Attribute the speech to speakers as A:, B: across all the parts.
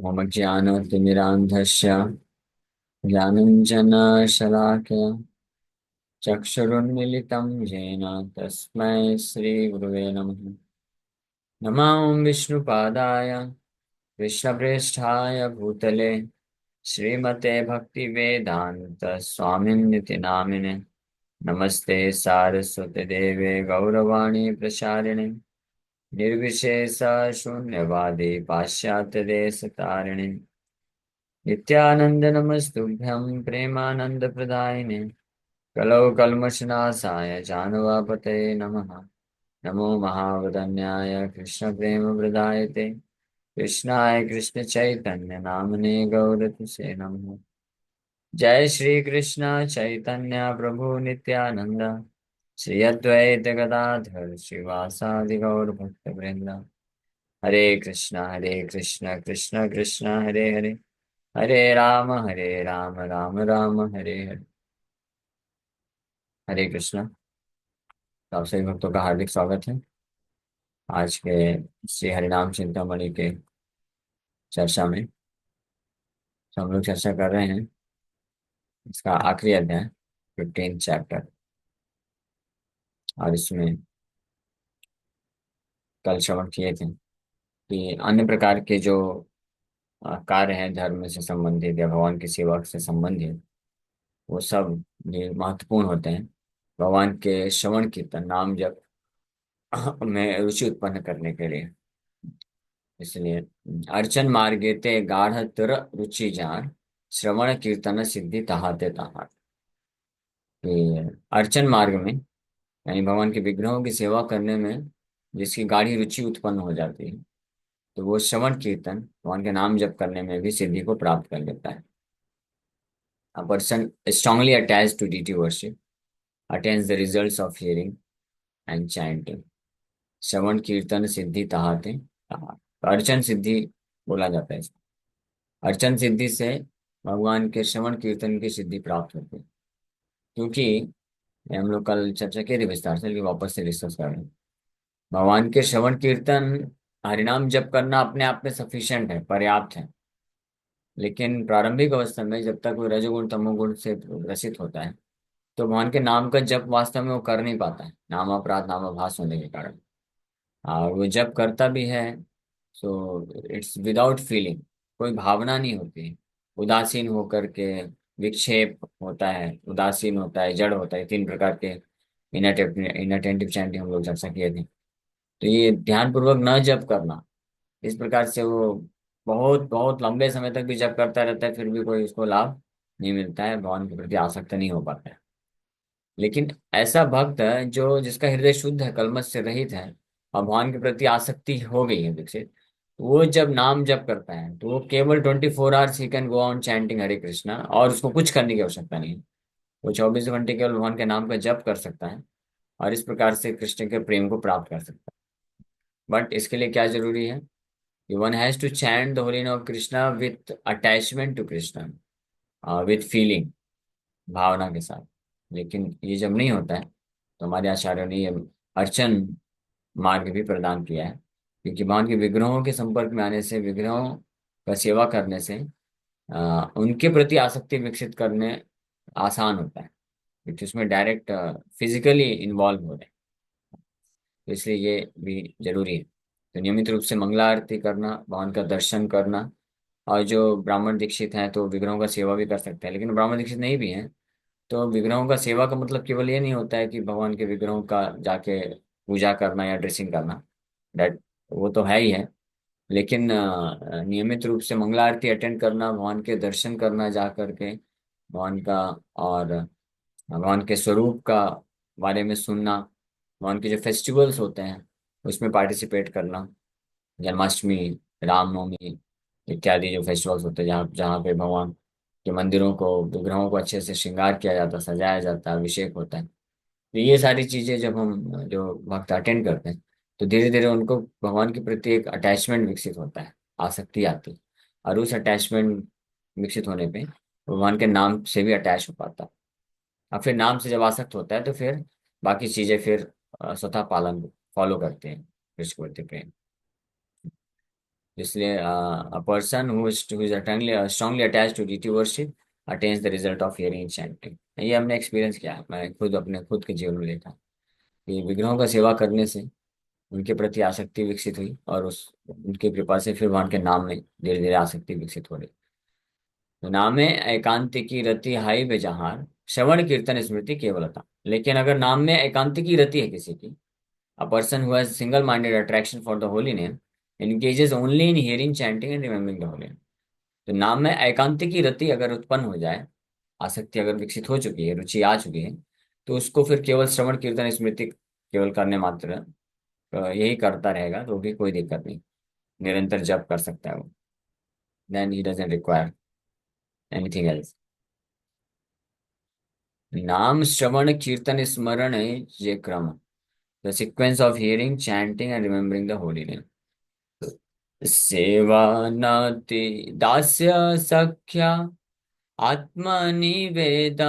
A: मम ज्ञानतिमिरान्धस्य ज्ञानञ्जनशलाकया चक्षुरुन्मीलितं येन तस्मै श्रीगुरुवे नमः। नमामि विष्णुपादाय कृष्णप्रेष्ठाय भूतले श्रीमते भक्तिवेदान्त स्वामिन्निति नामिने। नमस्ते सारस्वते देवे गौरवाणी प्रचारिणे निर्विशेष शून्यवादी पाश्चात्य देश तारिणे नित्यानंद नमस्तुभ्यं प्रेमानंद प्रदायिने कलौ कल्मषनाशाय जानवापतये नमः। नमो महावदन्याय कृष्ण प्रेम प्रदायते कृष्णाय कृष्ण चैतन्य नामने गौरतुसे नमः। जय श्री कृष्ण चैतन्य प्रभु नित्यानंद श्री अद्वैत गदाधर श्रीवासादि गौर भक्त वृंद। हरे कृष्ण कृष्ण कृष्ण हरे हरे हरे राम राम राम हरे हरे। हरे कृष्ण। तो आप सभी भक्तों का हार्दिक स्वागत है आज के श्री हरिनाम चिंतामणि के चर्चा में। तो हम लोग चर्चा कर रहे हैं इसका आखिरी अध्याय 15 चैप्टर। और इसमें कल श्रवण किए थे कि अन्य प्रकार के जो कार्य हैं धर्म से संबंधित या भगवान की सेवा से संबंधित, वो सब ये महत्वपूर्ण होते हैं भगवान के श्रवण कीर्तन नाम जप में रुचि उत्पन्न करने के लिए। इसलिए अर्चन मार्गे ते गाढ़तर रुचि जान श्रवण कीर्तन सिद्धि तहाते तहार। ये अर्चन मार्ग में यानी भगवान के विग्रहों की सेवा करने में जिसकी गाढ़ी रुचि उत्पन्न हो जाती है, तो वो श्रवण कीर्तन भगवान के नाम जप करने में भी सिद्धि को प्राप्त कर लेता है। A person strongly attached to deity worship attains the results of hearing and chanting. श्रवण कीर्तन सिद्धि तहाते तहार। तो अर्चन सिद्धि बोला जाता है इसको। अर्चन सिद्धि से भगवान के श्रवण कीर्तन की सिद्धि प्राप्त होती है। क्योंकि ये हम लोग कल चर्चा की थी विस्तार से, लेकिन वापस से डिस्कस कर रहे हैं। भगवान के श्रवण कीर्तन हरिनाम जप करना अपने आप में सफिशिएंट है, पर्याप्त है। लेकिन प्रारंभिक अवस्था में जब तक वो रजोगुण तमोगुण से ग्रसित होता है, तो भगवान के नाम का जप वास्तव में वो कर नहीं पाता है, नामापराध नामाभास होने के कारण। और वो जप करता भी है सो इट्स विदाउट फीलिंग, कोई भावना नहीं होती है। उदासीन होकर के विक्षेप होता है, उदासीन होता है, जड़ होता है। तीन प्रकार के इनअटेंटिव चैंटिंग हम लोग चर्चा किए थे। तो ये ध्यान पूर्वक न जप करना, इस प्रकार से वो बहुत बहुत लंबे समय तक भी जप करता रहता है, फिर भी कोई उसको लाभ नहीं मिलता है, भगवान के प्रति आसक्त नहीं हो पाता है। लेकिन ऐसा भक्त है जो जिसका हृदय शुद्ध है, कलमश से रहित है, और भगवान के प्रति आसक्ति हो गई है विकसित, वो जब नाम जप करता है तो वो केवल 24 आवर्स ही can go on chanting Hare Krishna, और उसको कुछ करने की आवश्यकता नहीं है। वो 24 घंटे केवल भगवान के नाम का जप कर सकता है और इस प्रकार से कृष्ण के प्रेम को प्राप्त कर सकता है। बट इसके लिए क्या जरूरी है कि one has to chant the holy name of Krishna with attachment to Krishna, with feeling, भावना के साथ। लेकिन ये जब नहीं होता है तो हमारे आचार्यों ने ये अर्चन मार्ग भी प्रदान किया है। क्योंकि भगवान के विग्रहों के संपर्क में आने से, विग्रहों का सेवा करने से उनके प्रति आसक्ति विकसित करने आसान होता है, क्योंकि उसमें डायरेक्ट फिजिकली इन्वॉल्व हो रहे हैं। तो इसलिए ये भी जरूरी है। तो नियमित रूप से मंगला आरती करना, भगवान का दर्शन करना। और जो ब्राह्मण दीक्षित हैं तो विग्रहों का सेवा भी कर सकते हैं, लेकिन ब्राह्मण दीक्षित नहीं भी हैं तो विग्रहों का सेवा का मतलब केवल ये नहीं होता है कि भगवान के विग्रहों का जाके पूजा करना या ड्रेसिंग करना। दैट वो तो है ही है। लेकिन नियमित रूप से मंगला आरती अटेंड करना, भगवान के दर्शन करना जा करके भगवान का, और भगवान के स्वरूप का बारे में सुनना, भगवान के जो फेस्टिवल्स होते हैं उसमें पार्टिसिपेट करना, जन्माष्टमी, रामनवमी इत्यादि जो फेस्टिवल्स होते हैं जहाँ जहाँ पे भगवान के मंदिरों को, विग्रहों को अच्छे से श्रृंगार किया जाता है, सजाया जाता है, अभिषेक होता है। तो ये सारी चीजें जब हम जो भक्त अटेंड करते हैं तो धीरे धीरे उनको भगवान के प्रति एक अटैचमेंट विकसित होता है, आसक्ति आती है। और उस अटैचमेंट विकसित होने पे वो भगवान के नाम से भी अटैच हो पाता है। और फिर नाम से जब आसक्त होता है तो फिर बाकी चीजें फिर स्वतः पालन फॉलो करते हैं कृष्ण के प्रति प्रेम। इसलिए a person who is strongly attached to deity worship attains the result of hearing chanting। ये हमने एक्सपीरियंस किया है, मैं खुद अपने खुद के जीवन में देखा कि विग्रहों का सेवा करने से उनके प्रति आसक्ति विकसित हुई, और उस उनकी कृपा से फिर वहां के नाम में धीरे धीरे आसक्ति विकसित हो रही। तो नामे एकांतिकी रति हाई बेजहार, श्रवण कीर्तन स्मृति केवलता। लेकिन अगर नाम में एकांतिकी रति है किसी की, a person who has single-minded attraction for the holy name engages only in hearing, chanting and remembering the holy name। तो नाम में एकांतिकी रति अगर उत्पन्न हो जाए, आसक्ति अगर विकसित हो चुकी है, रुचि आ चुकी है, तो उसको फिर केवल श्रवण कीर्तन स्मृति केवल करने मात्र यही करता रहेगा, तो भी कोई दिक्कत नहीं, निरंतर जप कर सकता है वो। Then he doesn't require anything else. नाम श्रवण कीर्तन स्मरण ये क्रम, the sequence of hearing, chanting and remembering the holy name. सेवा नति दास्य सख्या आत्मनिवेदन,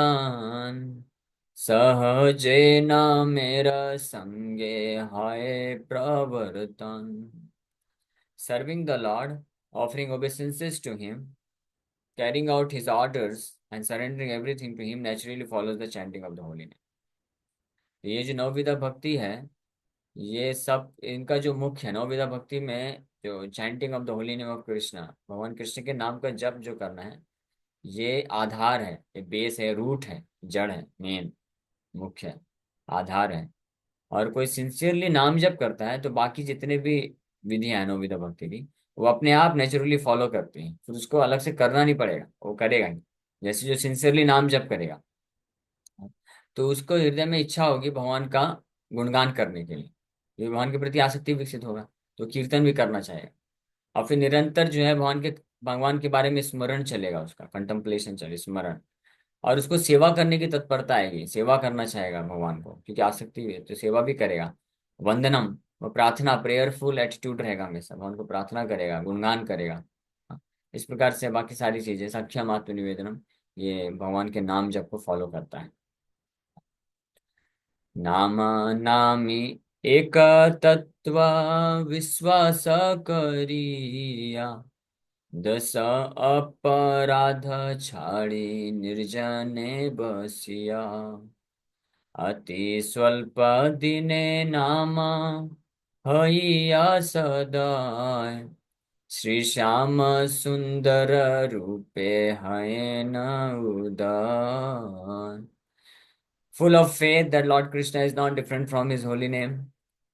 A: सहजेन मेरा संगे हाय प्रवर्तन। Serving the Lord, offering obeisances to Him, carrying out His orders, and surrendering everything to Him naturally follows the chanting of the holy name। ये जो नवविधा भक्ति है, ये सब इनका जो मुख्य है, नवविधा भक्ति में जो chanting of the holy name of Krishna, भगवान कृष्ण के नाम का जप जो करना है, ये आधार है, ये बेस है, रूट है, जड़ है, मेन मुख्य है, आधार है। और कोई सिंसियरली नाम जप करता है तो बाकी जितने भी विधियां हैं नवविधा भक्ति की, वो अपने आप नेचुरली फॉलो करते हैं, फिर उसको अलग से करना नहीं पड़ेगा, वो करेगा ही। जैसे जो सिंसियरली नाम जप करेगा, तो उसको हृदय में इच्छा होगी भगवान का गुणगान करने के लिए, ये भगवान के प्रति आसक्ति विकसित होगा, तो कीर्तन भी करना चाहेगा। और फिर निरंतर जो है भगवान के बारे में स्मरण चलेगा, उसका कंtemplation चले, स्मरण। और उसको सेवा करने की तत्परता आएगी, सेवा करना चाहेगा भगवान को, क्योंकि आसक्ति है तो सेवा भी करेगा। वंदनम, वो प्रार्थना, प्रेयरफुल एटीट्यूड रहेगा, हमेशा भगवान को प्रार्थना करेगा, गुणगान करेगा। हाँ, इस प्रकार से बाकी सारी चीजें, सख्यम आत्मनिवेदनम, ये भगवान के नाम जप को फॉलो करता है। नाम नामी एक तत्व विश्वास करिया, दस अपराध छाड़ी निर्जने बसिया, अति स्वल्प दिने नाम हइया सदाय, श्री श्याम सुंदर रूपे है न उदार। Full of faith that Lord Krishna is not different from his holy name.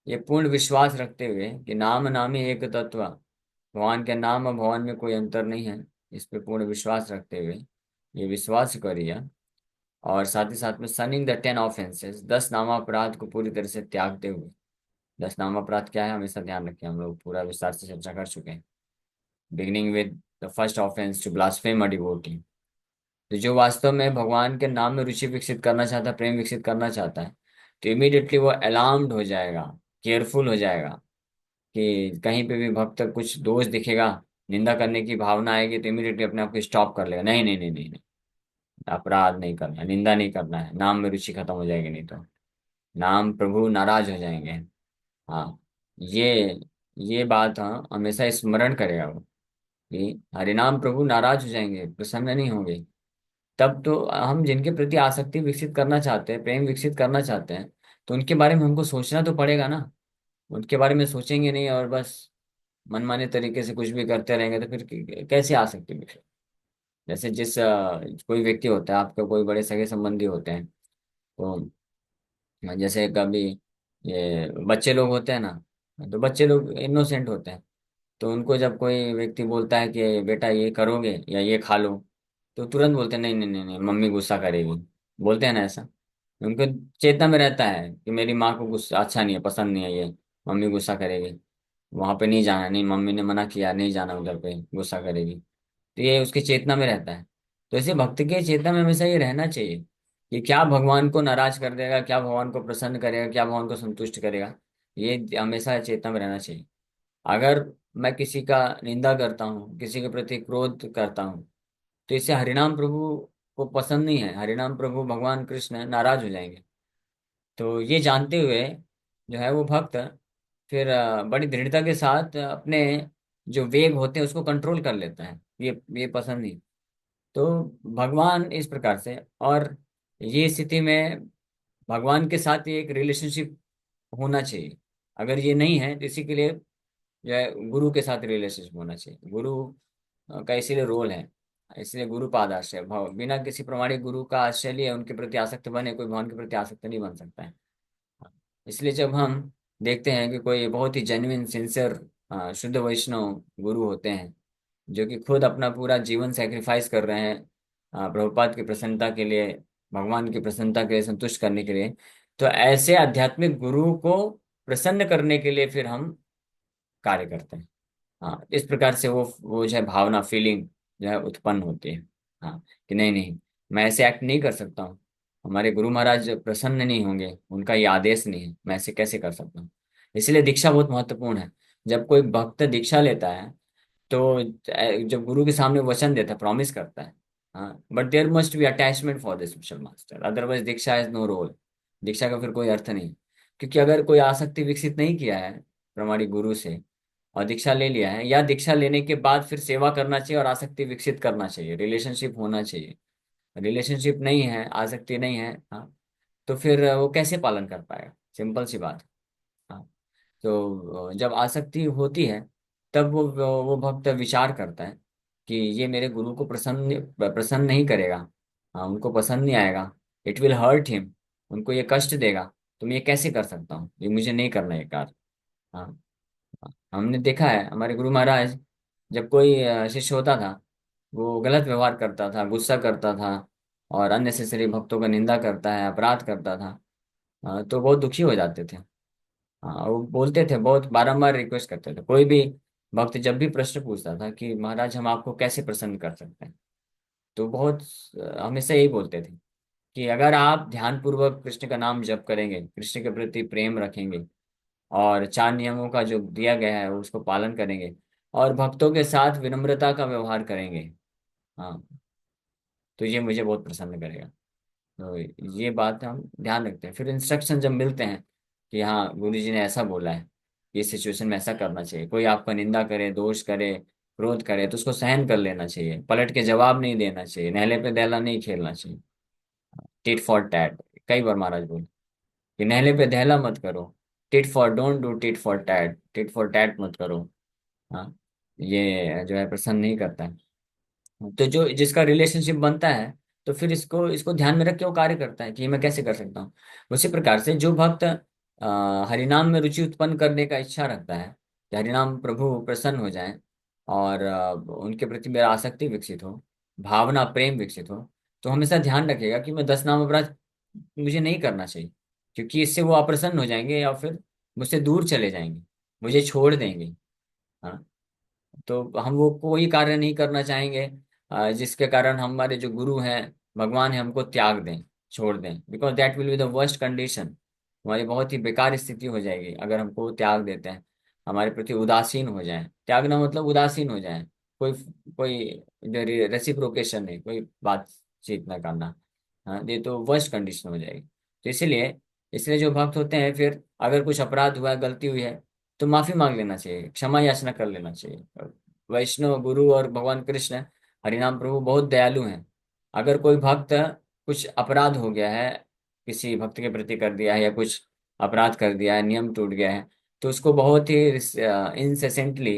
A: ये पूर्ण विश्वास रखते हुए कि नाम नामी एक तत्व, भगवान के नाम और भगवान में कोई अंतर नहीं है, इस पे पूर्ण विश्वास रखते हुए ये विश्वास करिए। और साथ ही साथ में सनिंग द 10 ऑफेंसेस, 10 नामापराध को पूरी तरह से त्यागते हुए। 10 नामापराध क्या है, हमेशा ध्यान रखें, हम लोग पूरा विस्तार से चर्चा कर चुके हैं। Beginning with the first offence to blaspheme a devotee. तो जो वास्तव में भगवान के नाम में रुचि विकसित करना चाहता है, प्रेम विकसित करना चाहता है, तो इमीडिएटली वो अलार्म्ड हो जाएगा, केयरफुल हो जाएगा कि कहीं पे भी भक्त कुछ दोष दिखेगा, निंदा करने की भावना आएगी, तो इमीडिएटली अपने आप को स्टॉप कर लेगा, नहीं नहीं नहीं नहीं नहीं, अपराध नहीं करना, निंदा नहीं करना है, नाम में रुचि खत्म हो जाएगी, नहीं तो नाम प्रभु नाराज हो जाएंगे। हाँ, ये ये बात हाँ हमेशा स्मरण करेगा वो, कि हरिनाम प्रभु नाराज हो जाएंगे, प्रसन्न नहीं होंगे। तब तो हम जिनके प्रति आसक्ति विकसित करना चाहते हैं, प्रेम विकसित करना चाहते हैं, तो उनके बारे में हमको सोचना तो पड़ेगा ना। उनके बारे में सोचेंगे नहीं और बस मनमाने तरीके से कुछ भी करते रहेंगे, तो फिर कैसे आसक्ति विकसित। जैसे कोई व्यक्ति होता है, आपके कोई बड़े सगे संबंधी होते हैं, तो जैसे कभी ये बच्चे लोग होते हैं ना, तो बच्चे लोग इनोसेंट होते हैं, तो उनको जब कोई व्यक्ति बोलता है कि बेटा ये करोगे या ये खा लो, तो तुरंत बोलते हैं नहीं नहीं नहीं नहीं, मम्मी गुस्सा करेगी, बोलते हैं ना ऐसा। उनको चेतना में रहता है कि मेरी माँ को गुस्सा अच्छा नहीं है, पसंद नहीं है ये, मम्मी गुस्सा करेगी, वहां पे नहीं जाना, नहीं मम्मी ने मना किया नहीं जाना उधर पे, गुस्सा करेगी। तो ये उसकी चेतना में रहता है। तो ऐसे भक्त के चेतना में हमेशा ये रहना चाहिए कि क्या भगवान को नाराज कर देगा, क्या भगवान को प्रसन्न करेगा, क्या भगवान को संतुष्ट करेगा, ये हमेशा चेतना में रहना चाहिए। अगर मैं किसी का निंदा करता हूँ, किसी के प्रति क्रोध करता हूँ, तो इससे हरिनाम प्रभु को पसंद नहीं है, हरिनाम प्रभु भगवान कृष्ण नाराज हो जाएंगे। तो ये जानते हुए जो है वो भक्त फिर बड़ी दृढ़ता के साथ अपने जो वेग होते हैं उसको कंट्रोल कर लेता है, ये पसंद नहीं। तो भगवान इस प्रकार से, और ये स्थिति में भगवान के साथ ये एक रिलेशनशिप होना चाहिए। अगर ये नहीं है तो इसी के लिए जो है गुरु के साथ रिलेशनशिप होना चाहिए। गुरु का इसीलिए रोल है, इसलिए गुरु पाद आश्रय भाव, बिना किसी प्रमाणिक गुरु का आश्रय लिए उनके प्रति आसक्त बने कोई भगवान के प्रति आसक्त नहीं बन सकता है। इसलिए जब हम देखते हैं कि कोई बहुत ही जेन्युइन सिंसियर शुद्ध वैष्णव गुरु होते हैं, जो कि खुद अपना पूरा जीवन सेक्रीफाइस कर रहे हैं प्रभुपाद की प्रसन्नता के लिए, भगवान की प्रसन्नता के लिए, संतुष्ट करने के लिए, तो ऐसे आध्यात्मिक गुरु को प्रसन्न करने के लिए फिर हम कार्य करते हैं। हाँ, इस प्रकार से वो जो है भावना, फीलिंग जो है उत्पन्न होती है। हाँ, कि नहीं नहीं, मैं ऐसे एक्ट नहीं कर सकता हूँ, हमारे गुरु महाराज प्रसन्न नहीं होंगे, उनका ये आदेश नहीं है, मैं ऐसे कैसे कर सकता हूँ। इसलिए दीक्षा बहुत महत्वपूर्ण है। जब कोई भक्त दीक्षा लेता है तो जब गुरु के सामने वचन देता है, प्रॉमिस करता है, हाँ, but there must be attachment for the spiritual master, otherwise diksha has no role. Diksha का फिर कोई अर्थ नहीं, क्योंकि अगर कोई आसक्ति विकसित नहीं किया है प्रमाणिक गुरु से और दीक्षा ले लिया है, या दीक्षा लेने के बाद फिर सेवा करना चाहिए और आसक्ति विकसित करना चाहिए, रिलेशनशिप होना चाहिए, रिलेशनशिप नहीं है, आसक्ति नहीं है, हाँ, तो फिर वो कैसे पालन कर पाएगा, सिंपल सी बात। हाँ, तो जब आसक्ति होती है तब वो भक्त विचार करता है कि ये मेरे गुरु को प्रसन्न प्रसन्न नहीं करेगा, हाँ, उनको पसंद नहीं आएगा, इट विल हर्ट हिम, उनको ये कष्ट देगा, तो मैं ये कैसे कर सकता हूँ, ये मुझे नहीं करना ये कार्य। हाँ, हमने देखा है हमारे गुरु महाराज, जब कोई शिष्य होता था, वो गलत व्यवहार करता था, गुस्सा करता था और अननेसेसरी भक्तों का निंदा करता है, अपराध करता था, तो बहुत दुखी हो जाते थे। हाँ, वो बोलते थे, बहुत बारंबार रिक्वेस्ट करते थे, कोई भी भक्त जब भी प्रश्न पूछता था कि महाराज हम आपको कैसे प्रसन्न कर सकते हैं, तो बहुत हमेशा यही बोलते थे कि अगर आप ध्यान पूर्वक कृष्ण का नाम जप करेंगे, कृष्ण के प्रति प्रेम रखेंगे और चार नियमों का जो दिया गया है उसको पालन करेंगे और भक्तों के साथ विनम्रता का व्यवहार करेंगे, हाँ, तो ये मुझे बहुत प्रसन्न करेगा। तो ये बात हम ध्यान रखते हैं। फिर इंस्ट्रक्शन जब मिलते हैं कि हाँ गुरु जी ने ऐसा बोला है, ये सिचुएशन में ऐसा करना चाहिए, कोई आपका निंदा करे, दोष करे, क्रोध करे, तो उसको सहन कर लेना चाहिए, पलट के जवाब नहीं देना चाहिए, नहले पे दहला नहीं खेलना चाहिए, टिट फॉर टैट। कई बार महाराज बोले कि नहले पे दहला मत करो, tit for don't do tit for tat, tit for tat मत करो। हाँ, ये जो है प्रसन्न नहीं करता है। तो जो जिसका रिलेशनशिप बनता है, तो फिर इसको इसको ध्यान में रख के वो कार्य करता है कि ये मैं कैसे कर सकता हूँ। उसी प्रकार से जो भक्त हरिनाम में रुचि उत्पन्न करने का इच्छा रखता है कि हरिनाम प्रभु प्रसन्न हो जाए और उनके प्रति मेरा आसक्ति विकसित हो, भावना प्रेम विकसित हो, तो हमेशा ध्यान रखेगा कि मैं 10 नाम अपराध मुझे नहीं करना चाहिए, क्योंकि इससे वो अप्रसन्न हो जाएंगे या फिर मुझसे दूर चले जाएंगे, मुझे छोड़ देंगे। हाँ, तो हम वो कोई कार्य नहीं करना चाहेंगे जिसके कारण हमारे जो गुरु हैं, भगवान है, हमको त्याग दें, छोड़ दें, because that will be the worst condition. हमारी बहुत ही बेकार स्थिति हो जाएगी अगर हमको त्याग देते हैं, हमारे प्रति उदासीन हो जाए, त्यागना मतलब उदासीन हो जाए, कोई कोई रेसिप्रोकेशन नहीं, कोई बातचीत ना करना, हाँ, ये तो वर्स्ट कंडीशन हो जाएगी। तो इसीलिए इसलिए जो भक्त होते हैं, फिर अगर कुछ अपराध हुआ है, गलती हुई है, तो माफी मांग लेना चाहिए, क्षमा याचना कर लेना चाहिए। वैष्णव गुरु और भगवान कृष्ण हरिनाम प्रभु बहुत दयालु हैं। अगर कोई भक्त कुछ अपराध हो गया है, किसी भक्त के प्रति कर दिया है या कुछ अपराध कर दिया है, नियम टूट गया है, तो उसको बहुत ही इंसेसेंटली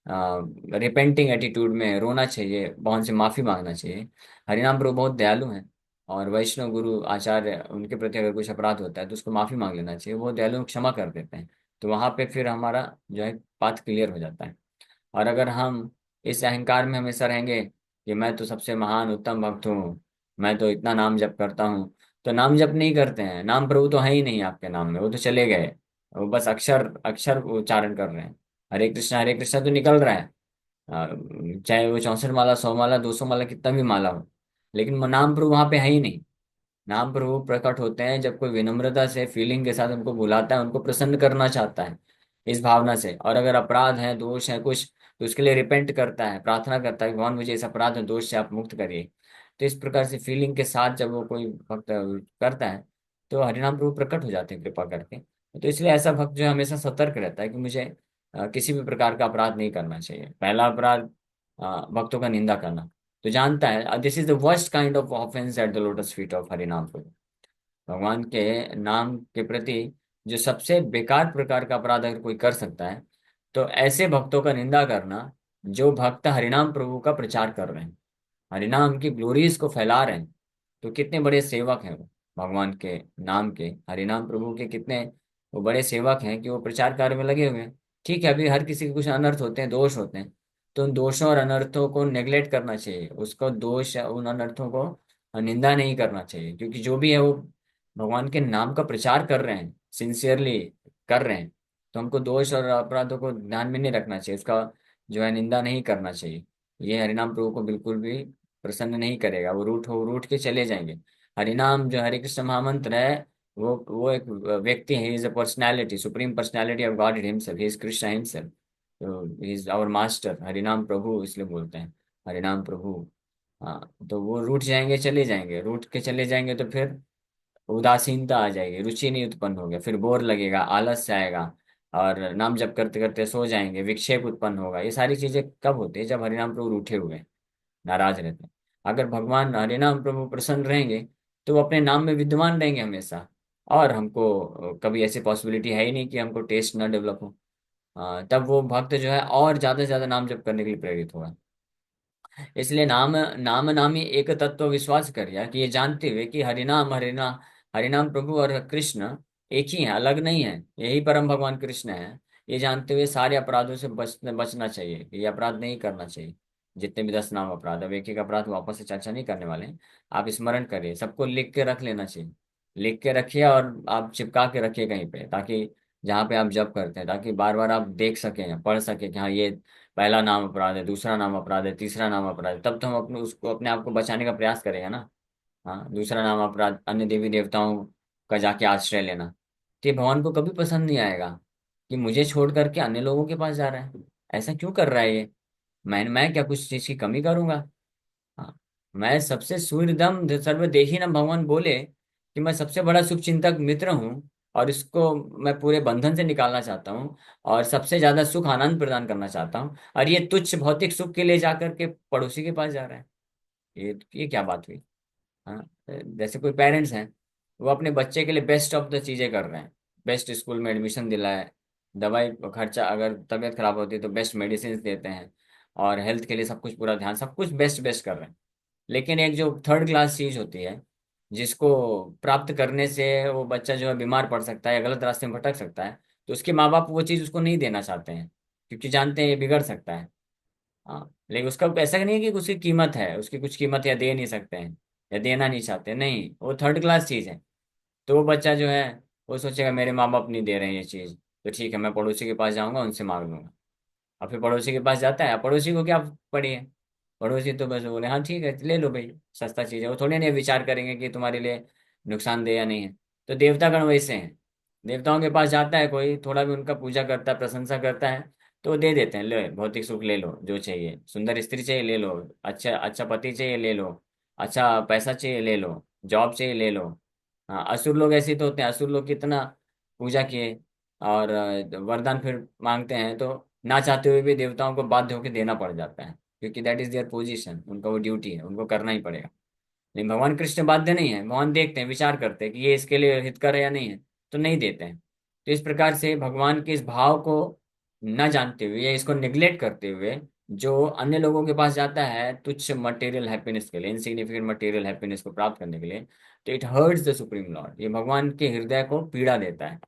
A: रिपेंटिंग एटीट्यूड में रोना चाहिए, भगवान से माफी मांगना चाहिए। हरिनाम प्रभु बहुत दयालु हैं, और वैष्णव गुरु आचार्य उनके प्रति अगर कुछ अपराध होता है तो उसको माफी मांग लेना चाहिए, वो दयालु क्षमा कर देते हैं। तो वहां पे फिर हमारा जो है पाथ क्लियर हो जाता है। और अगर हम इस अहंकार में हमेशा रहेंगे कि मैं तो सबसे महान उत्तम भक्त हूँ, मैं तो इतना नाम जप करता हूँ, तो नाम जप नहीं करते हैं, नाम प्रभु तो है ही नहीं आपके नाम में, वो तो चले गए, वो बस अक्षर अक्षर उच्चारण कर रहे हैं, हरे कृष्णा तो निकल रहा है, चाहे वो 64 माला, 100 माला, 200 माला, कितना भी माला हो, लेकिन नाम प्रभु वहां पे है ही नहीं। नाम प्रभु प्रकट होते हैं जब कोई विनम्रता से फीलिंग के साथ उनको बुलाता है, उनको प्रसन्न करना चाहता है इस भावना से, और अगर अपराध है, दोष है कुछ, तो उसके लिए रिपेंट करता है, प्रार्थना करता है कि भगवान मुझे इस अपराध और दोष से आप मुक्त करिए। तो इस प्रकार से फीलिंग के साथ जब वो कोई भक्त करता है, तो हरिनाम प्रभु प्रकट हो जाते हैं कृपा करके। तो इसलिए ऐसा भक्त जो है हमेशा सतर्क रहता है कि मुझे किसी भी प्रकार का अपराध नहीं करना चाहिए। पहला अपराध भक्तों का निंदा करना। तो जानता है this is the worst kind of offence at the lotus feet of हरिनाम प्रभु। भगवान के नाम के प्रति जो सबसे बेकार प्रकार का अपराध अगर कोई कर सकता है तो ऐसे भक्तों का निंदा करना जो भक्त हरिनाम प्रभु का प्रचार कर रहे हैं, हरिनाम की ग्लोरीज को फैला रहे हैं। तो कितने बड़े सेवक हैं वो भगवान के नाम के, हरिनाम प्रभु के कितने वो बड़े सेवक हैं कि वो प्रचार कार्य में लगे हुए हैं। ठीक है, अभी हर किसी के कुछ अनर्थ होते हैं, दोष होते हैं, तो उन दोषों और अनर्थों को नेग्लेक्ट करना चाहिए, उसको दोष उन अनर्थों को निंदा नहीं करना चाहिए, क्योंकि जो भी है वो भगवान के नाम का प्रचार कर रहे हैं, सिंसियरली कर रहे हैं। तो हमको दोष और अपराधों को ध्यान में नहीं रखना चाहिए, उसका जो है निंदा नहीं करना चाहिए। ये हरिनाम प्रभु को बिल्कुल भी प्रसन्न नहीं करेगा, वो रूठ के चले जाएंगे। हरिनाम जो हरे कृष्ण महामंत्र है, वो एक व्यक्ति है, is a personality, supreme personality of God himself, he is Krishna himself. तो ही इज आवर मास्टर, हरिनाम प्रभु इसलिए बोलते हैं, हरिनाम प्रभु। हाँ, तो वो रूठ जाएंगे, चले जाएंगे, रूठ के चले जाएंगे तो फिर उदासीनता आ जाएगी, रुचि नहीं उत्पन्न होगी, फिर बोर लगेगा, आलस आएगा, और नाम जप करते करते सो जाएंगे, विक्षेप उत्पन्न होगा। ये सारी चीजें कब होती है? जब हरिनाम प्रभु रूठे हुए हैं, नाराज रहते हैं। अगर भगवान हरिनाम प्रभु प्रसन्न रहेंगे तो वो अपने नाम में विद्यमान रहेंगे हमेशा, और हमको कभी ऐसी पॉसिबिलिटी है ही नहीं कि हमको टेस्ट ना डेवलप हो। तब वो भक्त जो है और ज्यादा से ज्यादा नाम जप करने के लिए प्रेरित होगा। इसलिए नाम नाम नामी एक तत्व विश्वास करिए, कि ये जानते हुए कि हरिनाम हरिनाम हरिनाम प्रभु और कृष्ण एक ही है, अलग नहीं है, यही परम भगवान कृष्ण है। ये जानते हुए सारे अपराधों से बचना चाहिए, ये अपराध नहीं करना चाहिए। जितने भी 10 नाम अपराध, अब एक एक अपराध वापस से चर्चा नहीं करने वाले हैं। आप स्मरण करिए, सबको लिख के रख लेना चाहिए, लिख के रखिए और आप चिपका के रखिए कहीं पे, ताकि जहाँ पे आप जब करते हैं, ताकि बार बार आप देख सकें, पढ़ सकें कि हाँ ये पहला नाम अपराध है, दूसरा नाम अपराध है, तीसरा नाम अपराध है। तब तो हम अपने उसको अपने आप को बचाने का प्रयास करेंगे ना। हाँ, दूसरा नाम अपराध अन्य देवी देवताओं का जाके आश्रय लेना, तो ये भगवान को कभी पसंद नहीं आएगा कि मुझे छोड़ करके अन्य लोगों के पास जा रहा है, ऐसा क्यों कर रहा है ये। मैं क्या कुछ चीज की कमी करूंगा? हाँ, मैं सबसे सूर्यदम सर्वदेही न भगवान बोले कि मैं सबसे बड़ा शुभ चिंतक मित्र हूँ, और इसको मैं पूरे बंधन से निकालना चाहता हूँ, और सबसे ज्यादा सुख आनंद प्रदान करना चाहता हूँ, और ये तुच्छ भौतिक सुख के लिए जाकर के पड़ोसी के पास जा रहा है। ये क्या बात हुई? हाँ, जैसे कोई पेरेंट्स हैं, वो अपने बच्चे के लिए बेस्ट ऑफ द चीजें कर रहे हैं, बेस्ट स्कूल में एडमिशन दिलाए, दवाई खर्चा, अगर तबीयत खराब होती है तो बेस्ट मेडिसिन देते हैं, और हेल्थ के लिए सब कुछ पूरा ध्यान, सब कुछ बेस्ट बेस्ट कर रहे हैं। लेकिन एक जो थर्ड क्लास चीज होती है, जिसको प्राप्त करने से वो बच्चा जो है बीमार पड़ सकता है या गलत रास्ते में भटक सकता है, तो उसके माँ बाप वो चीज उसको नहीं देना चाहते हैं, क्योंकि जानते हैं ये बिगड़ सकता है। हाँ, लेकिन उसका ऐसा नहीं है कि उसकी कीमत है, उसकी कुछ कीमत या दे नहीं सकते हैं या देना नहीं चाहते, नहीं, वो थर्ड क्लास चीज है। तो वो बच्चा जो है वो सोचेगा मेरे माँ बाप नहीं दे रहे हैं ये चीज, तो ठीक है मैं पड़ोसी के पास जाऊंगा, उनसे मांग लूंगा। और फिर पड़ोसी के पास जाता है, अब पड़ोसी को क्या पड़ी है, पड़ोसी तो बस बोले हाँ ठीक है ले लो भाई, सस्ता चीज है, वो थोड़े नहीं विचार करेंगे कि तुम्हारे लिए नुकसानदेह या नहीं है। तो देवतागण वैसे हैं, देवताओं के पास जाता है कोई, थोड़ा भी उनका पूजा करता है, प्रशंसा करता है, तो वो दे देते हैं, ले भौतिक सुख ले लो जो चाहिए, सुंदर स्त्री चाहिए ले लो, अच्छा अच्छा पति चाहिए ले लो, अच्छा पैसा चाहिए ले लो, जॉब चाहिए ले लो। हाँ, असुर लोग ऐसे ही तो होते हैं, असुर लोग कितना पूजा किए और वरदान फिर मांगते हैं, तो ना चाहते हुए भी देवताओं को बाध्य होकर देना पड़ जाता है, क्योंकि दैट इज देयर पोजीशन, उनका वो ड्यूटी है, उनको करना ही पड़ेगा। लेकिन भगवान कृष्ण बाध्य नहीं है, भगवान देखते हैं, विचार करते हैं कि ये इसके लिए हितकर है या नहीं है, तो नहीं देते हैं। तो इस प्रकार से भगवान के इस भाव को न जानते हुए या इसको निग्लेक्ट करते हुए जो अन्य लोगों के पास जाता है तुच्छ मटेरियल हैप्पीनेस के लिए, इनसिग्निफिकेंट मटेरियल हैप्पीनेस को प्राप्त करने के लिए, तो it hurts the supreme Lord, ये भगवान के हृदय को पीड़ा देता है।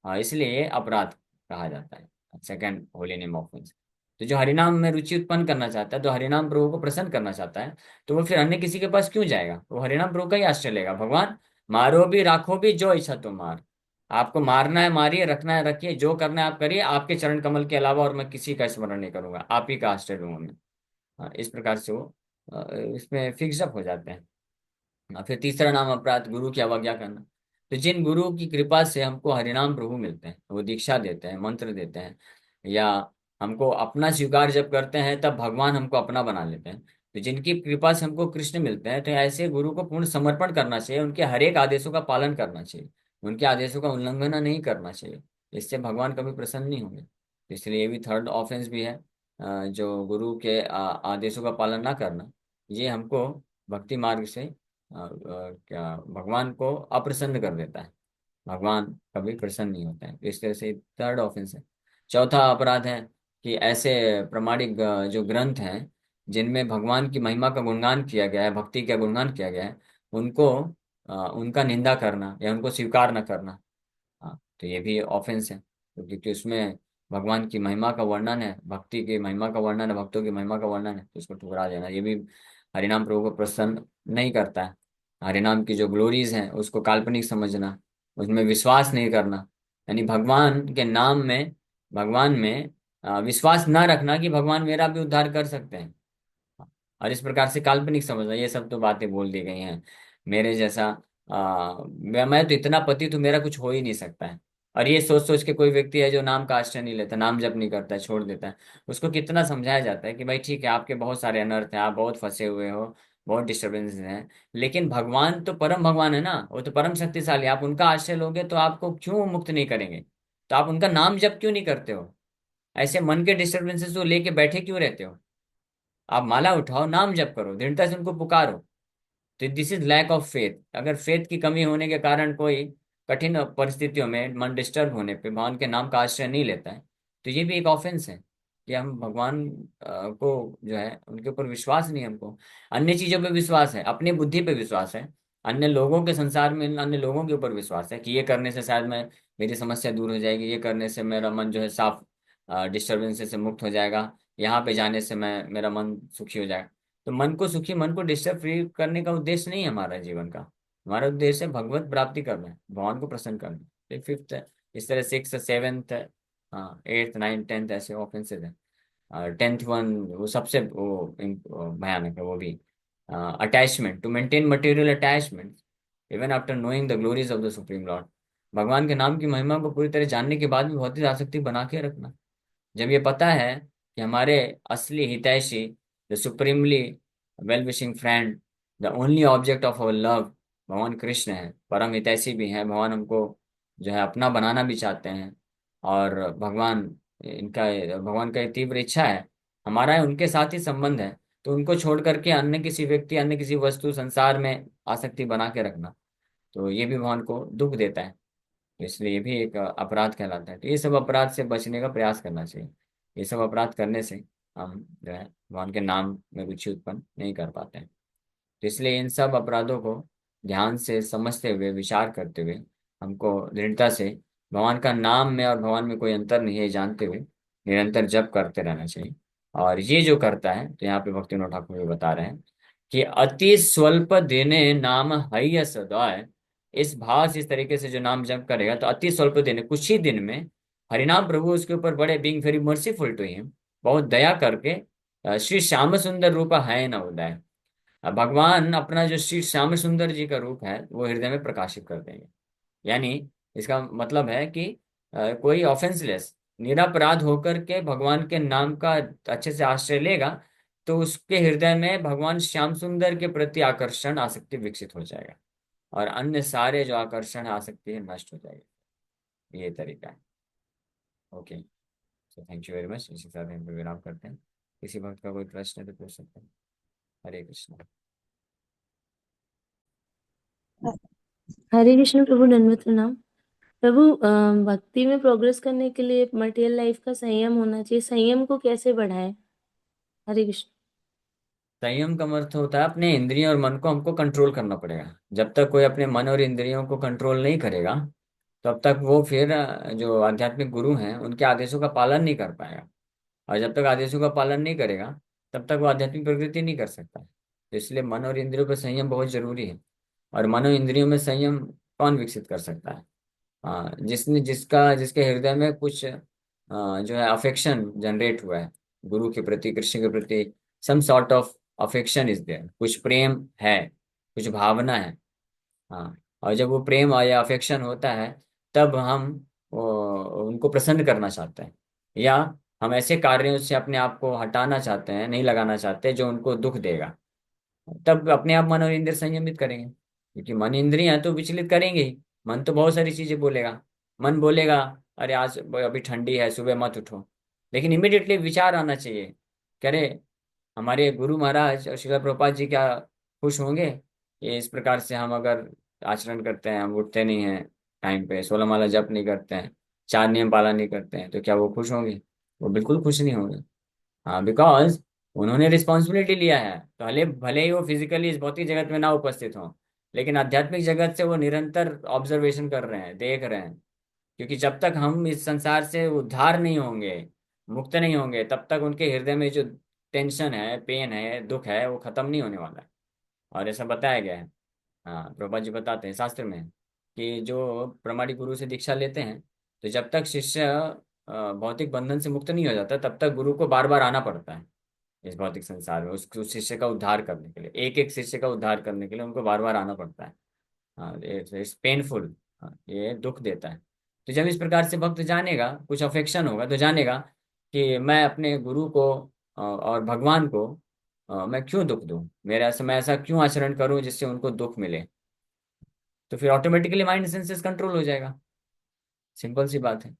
A: हाँ, इसलिए ये अपराध कहा जाता है, सेकंड होली नेम ऑफेंस। तो जो हरिनाम में रुचि उत्पन्न करना चाहता है, तो हरिनाम प्रभु को प्रसन्न करना चाहता है, तो वो फिर अन्य किसी के पास क्यों जाएगा, वो हरिनाम प्रभु का ही आश्रय लेगा। भगवान मारो भी राखो भी जो इच्छा तो मार, आपको मारना है मारिए, रखना है रखिए, जो करना है आप करिए, आपके चरण कमल के अलावा और मैं किसी का स्मरण नहीं करूंगा, आप ही का आश्रय लूंगा मैं। हाँ, इस प्रकार से वो इसमें फिक्स अप हो जाते हैं। फिर तीसरा नाम अपराध, गुरु की अवज्ञा करना। तो जिन गुरु की कृपा से हमको हरिनाम प्रभु मिलते हैं, वो दीक्षा देते हैं, मंत्र देते हैं, या हमको अपना स्वीकार जब करते हैं तब भगवान हमको अपना बना लेते हैं, तो जिनकी कृपा से हमको कृष्ण मिलते हैं, तो ऐसे गुरु को पूर्ण समर्पण करना चाहिए, उनके हर एक आदेशों का पालन करना चाहिए, उनके आदेशों का उल्लंघन नहीं करना चाहिए। इससे भगवान कभी प्रसन्न नहीं होंगे। इसलिए ये भी थर्ड ऑफेंस भी है। जो गुरु के आदेशों का पालन ना करना, ये हमको भक्ति मार्ग से क्या भगवान को अप्रसन्न कर देता है। भगवान कभी प्रसन्न नहीं होता है, तो इस तरह से थर्ड ऑफेंस है। चौथा अपराध है कि ऐसे प्रमाणिक जो ग्रंथ हैं जिनमें भगवान की महिमा का गुणगान किया गया है, भक्ति का गुणगान किया गया है, उनको उनका निंदा करना या उनको स्वीकार न करना। हाँ, तो ये भी ऑफेंस है, क्योंकि उसमें भगवान की महिमा का वर्णन है, भक्ति की महिमा का वर्णन है, भक्तों की महिमा का वर्णन है, तो उसको ठुकरा देना ये भी हरिनाम प्रभु को प्रसन्न नहीं करता है। हरिनाम की जो ग्लोरीज हैं उसको काल्पनिक समझना, उसमें विश्वास नहीं करना, यानी भगवान के नाम में, भगवान में विश्वास ना रखना कि भगवान मेरा भी उद्धार कर सकते हैं। और इस प्रकार से काल्पनिक समझना, ये सब तो बातें बोल दी गई हैं। मेरे जैसा मैं तो इतना पतित हूँ, मेरा कुछ हो ही नहीं सकता है। और ये सोच सोच के कोई व्यक्ति है जो नाम का आश्रय नहीं लेता, नाम जप नहीं करता है, छोड़ देता है, उसको कितना समझाया जाता है कि भाई ठीक है, आपके बहुत सारे अनर्थ हैं, आप बहुत फंसे हुए हो, बहुत डिस्टर्बेंसेस हैं, लेकिन भगवान तो परम भगवान है ना, वो तो परम शक्तिशाली, आप उनका आश्रय लोगे तो आपको क्यों मुक्त नहीं करेंगे? तो आप उनका नाम जप क्यों नहीं करते हो? ऐसे मन के डिस्टर्बेंसेस को लेके बैठे क्यों रहते हो? आप माला उठाओ, नाम जप करो, दृढ़ता से उनको पुकारो। तो this is lack of faith. अगर फेथ की कमी होने के कारण कोई कठिन परिस्थितियों में मन डिस्टर्ब होने पे भगवान के नाम का आश्रय नहीं लेता है, तो ये भी एक ऑफेंस है कि हम भगवान को जो है उनके ऊपर विश्वास नहीं है हमको। अन्य चीजों पे विश्वास है, अपनी बुद्धि पे विश्वास है, अन्य लोगों के संसार में अन्य लोगों के ऊपर विश्वास है कि ये करने से शायद मैं, मेरी समस्या दूर हो जाएगी, ये करने से मेरा मन जो है साफ डिस्टर्बेंस से मुक्त हो जाएगा, यहाँ पे जाने से मैं, मेरा मन सुखी हो जाएगा। तो मन को सुखी, मन को डिस्टर्ब फ्री करने का उद्देश्य नहीं है हमारा जीवन का। हमारा उद्देश्य है भगवत प्राप्ति करना है, भगवान को प्रसन्न करना है। फिर फिफ्थ है, इस तरह सिक्स सेवेंथ है, हाँ एट्थ नाइन्थ टेंथ ऐसे ऑफेंसेस है। टेंथ वन वो सबसे वो भयानक है, वो भी attachment, to maintain material attachment even after knowing the glories of the supreme lord. भगवान के नाम की महिमा को पूरी तरह जानने के बाद भी भौतिक आसक्ति बना के रखना। जब ये पता है कि हमारे असली हितैषी, the supremely well wishing friend, the only object of our love भगवान कृष्ण है, परम हितैषी भी हैं, भगवान हमको जो है अपना बनाना भी चाहते हैं, और भगवान इनका, भगवान का ये तीव्र इच्छा है, हमारा उनके साथ ही संबंध है, तो उनको छोड़ करके अन्य किसी व्यक्ति, अन्य किसी वस्तु, संसार में आसक्ति बना के रखना, तो ये भी भगवान को दुख देता है। तो इसलिए ये भी एक अपराध कहलाता है। तो ये सब अपराध से बचने का प्रयास करना चाहिए। ये सब अपराध करने से हम जो है भगवान के नाम में रुचि उत्पन्न नहीं कर पाते हैं। तो इसलिए इन सब अपराधों को ध्यान से समझते हुए, विचार करते हुए, हमको दृढ़ता से भगवान का नाम में और भगवान में कोई अंतर नहीं है ये जानते हुए निरंतर जप करते रहना चाहिए। और ये जो करता है, तो यहाँ पे भक्तिविनोद ठाकुर भी बता रहे हैं कि अति स्वल्प दिने नाम हय सदाय। इस भाव से, इस तरीके से जो नाम जप करेगा तो अति स्वल्प दिन, कुछ ही दिन में हरिनाम प्रभु उसके ऊपर बड़े, being very merciful to him, बहुत दया करके श्री श्याम सुंदर रूप है न उदय। भगवान अपना जो श्री श्याम सुंदर जी का रूप है वो हृदय में प्रकाशित कर देंगे। यानी इसका मतलब है कि कोई ऑफेंसलेस, निरपराध होकर के भगवान के नाम का अच्छे से आश्रय लेगा, तो उसके हृदय में भगवान श्याम सुंदर के प्रति आकर्षण, आसक्ति विकसित हो जाएगा, और अन्य सारे जो आकर्षण, आसक्ति है, नष्ट हो जाएगी। ये तरीका है। Okay, so thank you very much. इसी के साथ हम विराम करते हैं। किसी भक्त का कोई प्रश्न है तो पूछ सकते हैं। हरे कृष्ण।
B: हरे कृष्ण प्रभु, दंडवत प्रणाम। प्रभु, भक्ति में प्रोग्रेस करने के लिए मटेरियल लाइफ का संयम होना चाहिए, संयम को कैसे बढ़ाए? हरे कृष्ण।
A: संयम का अर्थ होता है अपने इंद्रियों और मन को हमको कंट्रोल करना पड़ेगा। जब तक कोई अपने मन और इंद्रियों को कंट्रोल नहीं करेगा, तब तक वो फिर जो आध्यात्मिक गुरु हैं उनके आदेशों का पालन नहीं कर पाएगा। और जब तक आदेशों का पालन नहीं करेगा, तब तक वो आध्यात्मिक प्रगति नहीं कर सकता। तो इसलिए मन और इंद्रियों पर संयम बहुत जरूरी है। और मन और इंद्रियों में संयम कौन विकसित कर सकता है? जिसने, जिसका, जिसके हृदय में कुछ जो है अफेक्शन जनरेट हुआ है गुरु के प्रति, कृष्ण के प्रति, some sort of affection is there, कुछ प्रेम है, कुछ भावना है। हाँ, और जब वो प्रेम या अफेक्शन होता है, तब हम उनको प्रसन्न करना चाहते हैं, या हम ऐसे कार्यों से अपने आप को हटाना चाहते हैं, नहीं लगाना चाहते जो उनको दुख देगा। तब अपने आप मन और इंद्रिय संयमित करेंगे, क्योंकि मन इंद्रियां तो विचलित करेंगे ही। मन तो बहुत सारी चीजें बोलेगा। मन बोलेगा, अरे आज अभी ठंडी है, सुबह मत उठो। लेकिन इमिडिएटली विचार आना चाहिए, कह रहे हमारे गुरु महाराज और श्रील प्रभुपाद जी क्या खुश होंगे ये इस प्रकार से हम अगर आचरण करते हैं, हम उठते नहीं हैं टाइम पे, 16 माला जप नहीं करते हैं, 4 नियम पालन नहीं करते हैं, तो क्या वो खुश होंगे? वो बिल्कुल खुश नहीं होंगे। हाँ, बिकॉज उन्होंने रिस्पॉन्सिबिलिटी लिया है, तो भले भले ही वो फिजिकली इस भौतिक जगत में ना उपस्थित हों, लेकिन आध्यात्मिक जगत से वो निरंतर ऑब्जर्वेशन कर रहे हैं, देख रहे हैं। क्योंकि जब तक हम इस संसार से उद्धार नहीं होंगे, मुक्त नहीं होंगे, तब तक उनके हृदय में जो टेंशन है, पेन है, दुख है, वो खत्म नहीं होने वाला है। और ऐसा बताया गया है। हाँ, प्रभुपाद जी बताते हैं शास्त्र में कि जो प्रमाणिक गुरु से दीक्षा लेते हैं, तो जब तक शिष्य भौतिक बंधन से मुक्त नहीं हो जाता, तब तक गुरु को बार बार आना पड़ता है इस भौतिक संसार में, उस शिष्य का उद्धार करने के लिए, एक एक शिष्य का उद्धार करने के लिए उनको बार बार आना पड़ता है। हाँ, इट्स पेनफुल। हाँ, ये दुख देता है। तो जब इस प्रकार से भक्त जानेगा, कुछ अफेक्शन होगा, तो जानेगा कि मैं अपने गुरु को और भगवान को मैं क्यों दुख दूं, मैं ऐसा क्यों आचरण करूं जिससे उनको दुख मिले। तो फिर ऑटोमेटिकली माइंड सेंसेस कंट्रोल हो जाएगा। सिंपल सी बात है।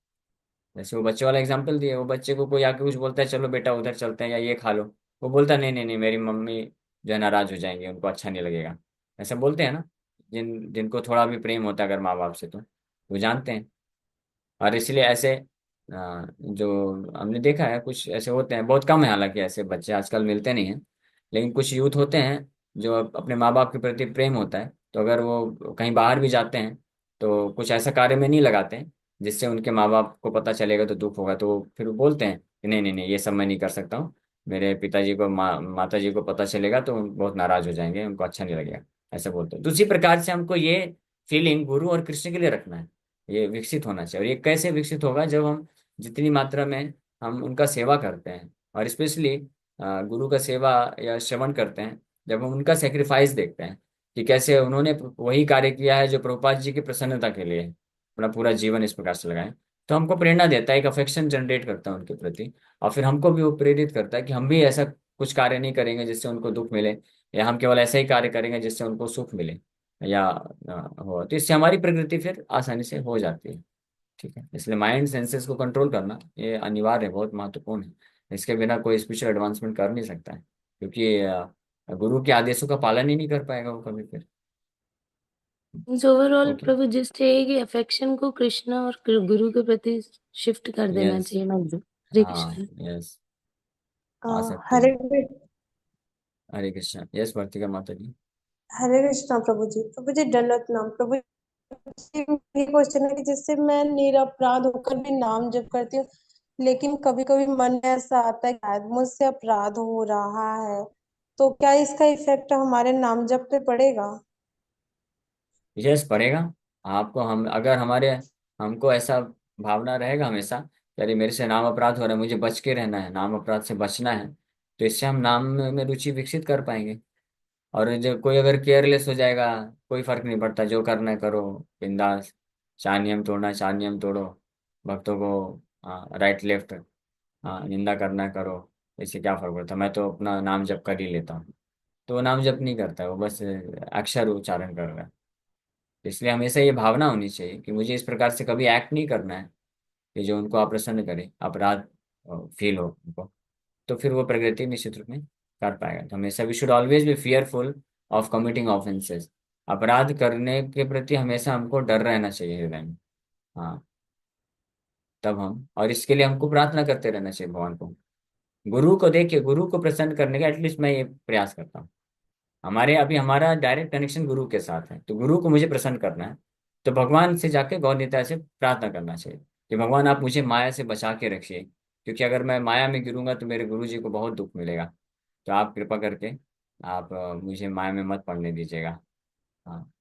A: जैसे वो बच्चे वाला एग्जांपल दिए, वो बच्चे को कोई आके कुछ बोलता है, चलो बेटा उधर चलते हैं या ये खा लो, वो बोलता है नहीं नहीं नहीं, मेरी मम्मी जो है नाराज हो जाएंगे, उनको अच्छा नहीं लगेगा। ऐसा बोलते हैं ना, जिनको थोड़ा भी प्रेम होता है अगर माँ बाप से, तो वो जानते हैं। और इसलिए ऐसे जो हमने देखा है, कुछ ऐसे होते हैं, बहुत कम है हालांकि, ऐसे बच्चे आजकल मिलते नहीं हैं, लेकिन कुछ यूथ होते हैं जो अपने माँ बाप के प्रति प्रेम होता है, तो अगर वो कहीं बाहर भी जाते हैं तो कुछ ऐसा कार्य में नहीं लगाते हैं जिससे उनके माँ बाप को पता चलेगा तो दुख होगा, तो वो फिर वो बोलते हैं कि नहीं नहीं नहीं, ये सब मैं नहीं कर सकता हूँ, मेरे पिताजी को माता जी को पता चलेगा तो बहुत नाराज हो जाएंगे, उनको अच्छा नहीं लगेगा। ऐसा बोलते हैं। तो उसी प्रकार से हमको ये फीलिंग गुरु और कृष्ण के लिए रखना है, ये विकसित होना चाहिए। और ये कैसे विकसित होगा? जब हम जितनी मात्रा में हम उनका सेवा करते हैं, और स्पेशली गुरु का सेवा या श्रवण करते हैं, जब हम उनका सेक्रीफाइस देखते हैं कि कैसे उन्होंने वही कार्य किया है जो प्रभुपाद जी की प्रसन्नता के लिए अपना पूरा जीवन इस प्रकार से लगाए, तो हमको प्रेरणा देता है, एक अफेक्शन जनरेट करता है उनके प्रति। और फिर हमको भी वो प्रेरित करता है कि हम भी ऐसा कुछ कार्य नहीं करेंगे जिससे उनको दुख मिले, या हम केवल ऐसा ही कार्य करेंगे जिससे उनको सुख मिले या हो, तो इससे हमारी प्रगति फिर आसानी से हो जाती है। ठीक है, इसलिए माइंड सेंसेस को कंट्रोल करना ये अनिवार्य है, बहुत महत्वपूर्ण है। इसके बिना कोई स्पिरिचुअल एडवांसमेंट कर नहीं सकता है, क्योंकि गुरु के आदेशों का पालन ही नहीं कर पाएगा वो कभी फिर।
B: Overall
A: okay.
B: प्रभु जिस चाहिए कि अफेक्शन को कृष्णा और गुरु के प्रति शिफ्ट कर देना
A: यस।
B: चाहिए ना। हरे
A: हाँ।
B: कृष्ण।
A: यस।
C: अ,
A: आ सकते
C: हरे
A: हैं। हरे कृष्ण। यस, वर्तिका माता जी।
C: हरे कृष्णा प्रभु जी दंडवत नाम प्रभु जी। ये क्वेश्चन है कि जैसे मैं निरपराध होकर भी नाम जप करती हूँ, लेकिन कभी कभी मन में ऐसा आता है कि शायद मुझसे अपराध हो रहा है, तो क्या इसका इफेक्ट हमारे नाम जप पे पड़ेगा?
A: यस, पड़ेगा। आपको हम अगर हमारे हमको ऐसा भावना रहेगा हमेशा कि अरे मेरे से नाम अपराध हो रहा है, मुझे बच के रहना है, नाम अपराध से बचना है, तो इससे हम नाम में रुचि विकसित कर पाएंगे। और जो कोई अगर केयरलेस हो जाएगा, कोई फर्क नहीं पड़ता, जो करना है करो, बिंदास, 4 नियम तोड़ना है 4 नियम तोड़ो, भक्तों को राइट लेफ्ट निंदा करना है करो, इससे क्या फर्क पड़ता, मैं तो अपना नाम जप कर ही लेता हूँ। तो वो नाम जप नहीं करता है, वो बस अक्षर उच्चारण कर रहा है। इसलिए हमेशा ये भावना होनी चाहिए कि मुझे इस प्रकार से कभी एक्ट नहीं करना है कि जो उनको अप्रसन्न करे, अपराध फील हो उनको, तो फिर वो प्रगति निश्चित रूप में कर पाएगा। तो हमेशा we should always be fearful of committing offences. अपराध करने के प्रति हमेशा हमको डर रहना चाहिए हृदय में। हाँ, तब हम, और इसके लिए हमको प्रार्थना करते रहना चाहिए भगवान को। गुरु को देखिए, गुरु को प्रसन्न करने का एटलीस्ट मैं ये प्रयास करता हूँ। हमारे अभी हमारा डायरेक्ट कनेक्शन गुरु के साथ है, तो गुरु को मुझे प्रसन्न करना है, तो भगवान से जाके गौर निताय से प्रार्थना करना चाहिए कि भगवान आप मुझे माया से बचा के रखिए, क्योंकि अगर मैं माया में गिरूंगा तो मेरे गुरु जी को बहुत दुख मिलेगा। तो आप कृपा करके आप मुझे माया में मत पड़ने दीजिएगा। हाँ,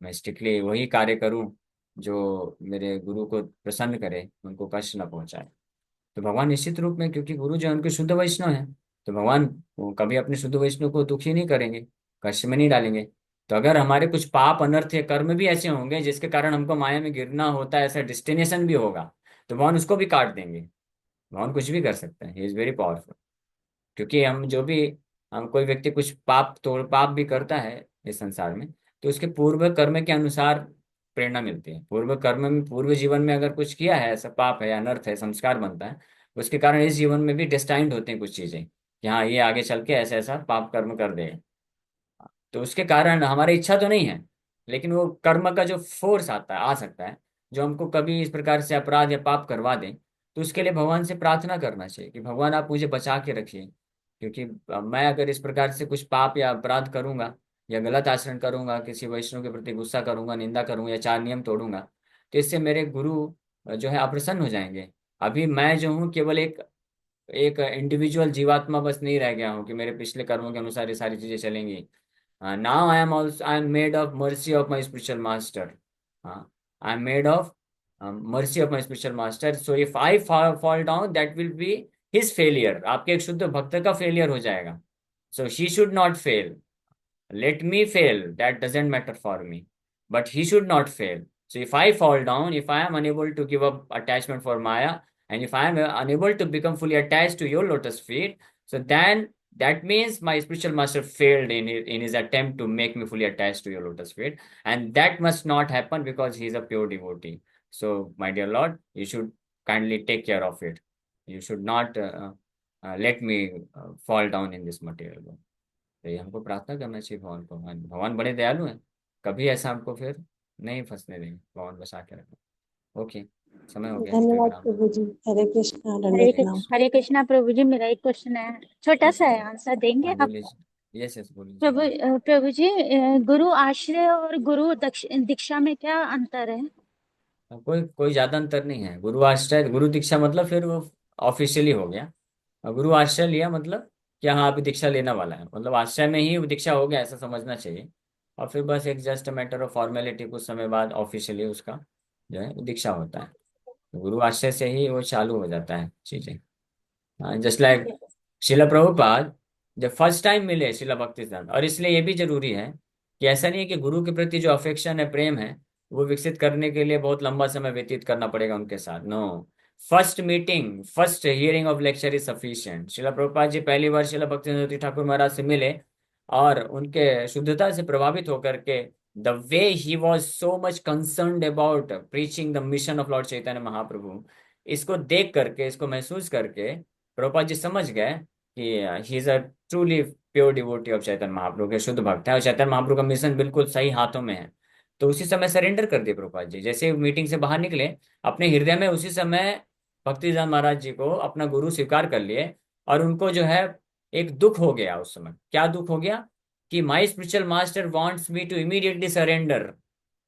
A: मैं स्ट्रिक्टली वही कार्य करूं जो मेरे गुरु को प्रसन्न करे, उनको कष्ट न पहुंचाए। तो भगवान निश्चित रूप में, क्योंकि गुरु जो है उनके शुद्ध वैष्णव हैं, तो भगवान वो कभी अपने शुद्ध वैष्णव को दुखी नहीं करेंगे, कष्ट में नहीं डालेंगे। तो अगर हमारे कुछ पाप अनर्थ या कर्म भी ऐसे होंगे जिसके कारण हमको माया में गिरना होता है, ऐसा डेस्टिनेशन भी होगा, तो भगवान उसको भी काट देंगे। भगवान कुछ भी कर सकते हैं, ही इज वेरी पावरफुल। क्योंकि हम जो भी, हम कोई व्यक्ति कुछ पाप भी करता है इस संसार में, तो उसके पूर्व कर्म के अनुसार प्रेरणा मिलती है। पूर्व कर्म में, पूर्व जीवन में अगर कुछ किया है, ऐसा पाप है, अनर्थ है, संस्कार बनता है, उसके कारण इस जीवन में भी डिस्टाइंड होते हैं कुछ चीजें कि हाँ ये आगे चल के ऐसा ऐसा पाप कर्म कर देगा। तो उसके कारण हमारी इच्छा तो नहीं है, लेकिन वो कर्म का जो फोर्स आता है, आ सकता है, जो हमको कभी इस प्रकार से अपराध या पाप करवा दें, तो उसके लिए भगवान से प्रार्थना करना चाहिए कि भगवान आप मुझे बचा के रखिए। क्योंकि मैं अगर इस प्रकार से कुछ पाप या अपराध करूंगा, या गलत आचरण करूंगा, किसी वैष्णव के प्रति गुस्सा करूंगा, निंदा करूंगा या चार नियम तोड़ूंगा, तो इससे मेरे गुरु जो है अप्रसन्न हो जाएंगे। अभी मैं जो हूँ केवल एक एक इंडिविजुअल जीवात्मा बस नहीं रह गया हूँ कि मेरे पिछले कर्मों के अनुसार ये सारी चीजें चलेंगी। Now I am made of mercy of my spiritual master. I am made of mercy of my spiritual master. So if I fall down, that will be his failure. आपके एक शुद्ध भक्त का फेलियर हो जाएगा. So he should not fail. Let me fail. That doesn't matter for me. But he should not fail. So if I fall down, if I am unable to give up attachment for Maya, and if I am unable to become fully attached to your lotus feet, so then that means my spiritual master failed in his attempt to make me fully attached to your lotus feet. And that must not happen because he is a pure devotee. So, my dear Lord, you should kindly take care of it. You should not let me fall down in this material world. तो ये हमको प्रार्थना करना चाहिए भगवान को। भगवान भगवान बड़े दयालु हैं, कभी ऐसा हमको फिर नहीं फंसने देंगे, भगवान बचा के रखें। ओके, समय हो गया, फिर
C: धन्यवाद
A: विराम।
C: प्रभु जी। हरे कृष्णा, दंडवत प्रणाम।
D: हरे कृष्णा प्रभु जी। मेरा एक क्वेश्चन है, छोटा
A: यस
D: सा है, आंसर देंगे
A: हाँ
D: आप?
A: बोलिए। यस यस बोलिए।
D: प्रभु जी, गुरु आश्रय और गुरु दीक्षा में क्या अंतर है?
A: कोई कोई ज्यादा अंतर नहीं है। गुरु आश्रय गुरु दीक्षा मतलब फिर वो ऑफिशियली हो गया। और गुरु आश्रय लिया मतलब कि हाँ अभी दीक्षा लेने वाला है, मतलब आश्रय में ही वो दीक्षा हो गया ऐसा समझना चाहिए। और फिर बस एक जस्ट मैटर ऑफ फॉर्मेलिटी, कुछ समय बाद ऑफिशियली उसका जो है दीक्षा होता है। तो गुरु आश्रय से ही वो चालू हो जाता है चीजें। जस्ट लाइक शिला प्रभुपाद जब फर्स्ट टाइम मिले शिला भक्ति सिद्धांत, और इसलिए ये भी जरूरी है कि ऐसा नहीं है कि गुरु के प्रति जो अफेक्शन है, प्रेम है, वो विकसित करने के लिए बहुत लंबा समय व्यतीत करना पड़ेगा उनके साथ। No, first meeting, first hearing of lecture is sufficient. Srila Prabhupada जी पहली बार शिला भक्ति सिद्धांत ठाकुर महाराज से मिले और उनके शुद्धता से प्रभावित होकर के the way he was so much concerned about preaching the mission of lord Chaitanya Mahaprabhu, इसको देख करके, इसको महसूस करके प्रभुपाद जी समझ गए कि he is a truly pure devotee of Chaitanya Mahaprabhu के शुद्ध भक्त है, और चैतन्य महाप्रभु का मिशन बिल्कुल सही हाथों में है। तो उसी समय सरेंडर कर दिए प्रभुपाद जी। जैसे मीटिंग से बाहर निकले अपने हृदय में उसी समय भक्तिदान महाराज जी को अपना गुरु स्वीकार कर लिए। और उनको जो है एक दुख हो गया उस समय। क्या दुख हो गया? कि my spiritual master wants me to immediately surrender.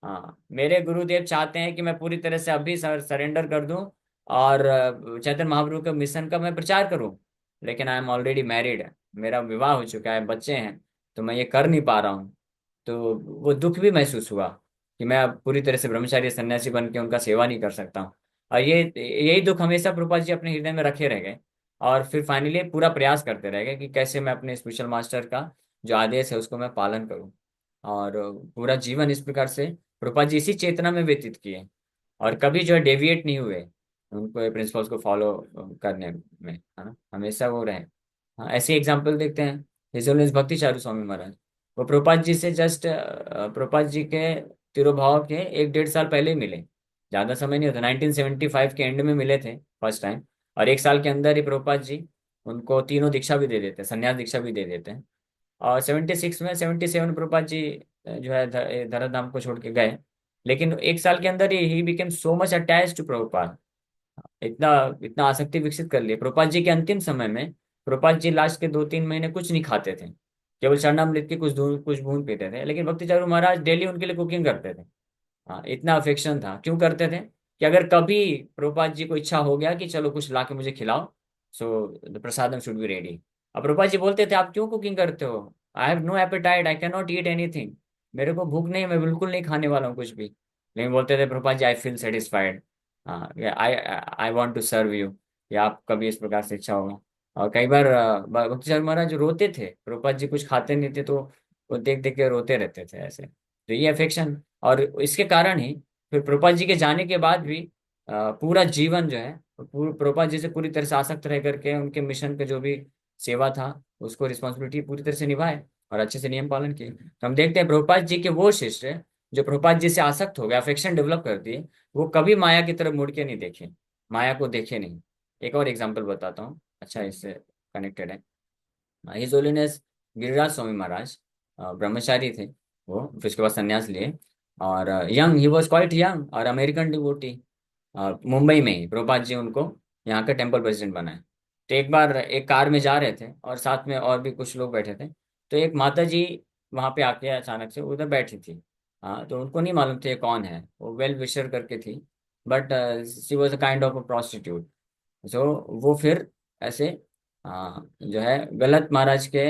A: हाँ, मेरे गुरुदेव चाहते हैं कि मैं पूरी तरह से अभी सरेंडर कर दूं और चैतन्य महाप्रभु के मिशन का मैं प्रचार करूं। लेकिन आई एम ऑलरेडी मैरिड, मेरा विवाह हो चुका है, बच्चे हैं, तो मैं ये कर नहीं पा रहा हूँ। तो वो दुख भी महसूस हुआ कि मैं अब पूरी तरह से ब्रह्मचारी सन्यासी बन के उनका सेवा नहीं कर सकता हूँ। और ये यही दुख हमेशा प्रभुपाद जी अपने हृदय में रखे रह गए। और फिर फाइनली पूरा प्रयास करते रह गए कि कैसे मैं अपने स्पिरिचुअल मास्टर का जो आदेश है उसको मैं पालन करूँ। और पूरा जीवन इस प्रकार से प्रभुपाद जी इसी चेतना में व्यतीत किए, और कभी जो है डेविएट नहीं हुए उनको प्रिंसिपल्स को फॉलो करने में, है ना, हमेशा वो रहे। हाँ, ऐसे एग्जाम्पल देखते हैं हिज होलिनेस भक्ति चारू स्वामी महाराज। वो प्रभुपाद जी से जस्ट प्रभुपाद जी के तिरुभाव के 1-1.5 साल पहले ही मिले। ज़्यादा समय नहीं होता, 1975 के एंड में मिले थे फर्स्ट टाइम। और 1 साल के अंदर ही प्रभुपाद जी उनको तीनों दीक्षा भी दे देते हैं, संन्यास दीक्षा भी दे देते हैं। और 76 में 77 प्रभुपाद जी जो है धरा धाम को छोड़ के गए। लेकिन 1 साल के अंदर ही became so much attach to Prabhupada, इतना इतना आसक्ति विकसित कर लिया प्रभुपाद जी के अंतिम समय में। प्रभुपाद जी लास्ट के 2-3 महीने कुछ नहीं खाते थे, केवल चरणामृत की कुछ बूंद पीते थे। लेकिन भक्ति चारू महाराज डेली उनके लिए कुकिंग करते थे। हाँ, इतना अफेक्शन था। क्यों करते थे? कि अगर कभी प्रभुपाद जी को इच्छा हो गया कि चलो कुछ ला के मुझे खिलाओ, so the prasadam should be ready. अब प्रभुपाद जी बोलते थे आप क्यों कुकिंग करते हो? I have no appetite, I can not eat anything. मेरे को भूख नहीं है, मैं बिल्कुल नहीं खाने वाला हूँ कुछ भी। लेकिन बोलते थे Prabhupada ji I feel satisfied, हाँ I I want to serve you, या आप कभी इस प्रकार से इच्छा होगा। और कई बार भक्ति चारू महाराज रोते थे, प्रभुपाद जी कुछ खाते नहीं थे तो वो देख देख के रोते रहते थे ऐसे। तो ये अफेक्शन, और इसके कारण ही फिर प्रभुपाद जी के जाने के बाद भी पूरा जीवन जो है प्रभुपाद जी से पूरी तरह से आसक्त रह करके उनके मिशन का जो भी सेवा था उसको रिस्पॉन्सिबिलिटी पूरी तरह से निभाए और अच्छे से नियम पालन किए। तो हम देखते हैं प्रभुपाद जी के वो शिष्य जो प्रभुपाद जी से आसक्त हो गए, अफेक्शन डेवलप कर दिए, वो कभी माया की तरफ मुड़ के नहीं देखे, माया को देखे नहीं। एक और एग्जांपल बताता हूँ, अच्छा इससे कनेक्टेड है। हिज होलीनेस गिरिराज स्वामी महाराज ब्रह्मचारी थे वो, फिर उसके बाद संन्यास लिए, और young, he was quite young, और अमेरिकन डिवोटी। मुंबई में ही प्रभुपाद जी उनको यहाँ का टेम्पल प्रेसिडेंट बनाए। तो एक बार एक कार में जा रहे थे और साथ में और भी कुछ लोग बैठे थे, तो एक माता जी वहाँ पे आके अचानक से उधर बैठी थी। हाँ, तो उनको नहीं मालूम थे ये कौन है, वो वेल विशर करके थी, but she was a kind of a prostitute. So वो फिर ऐसे जो है गलत महाराज के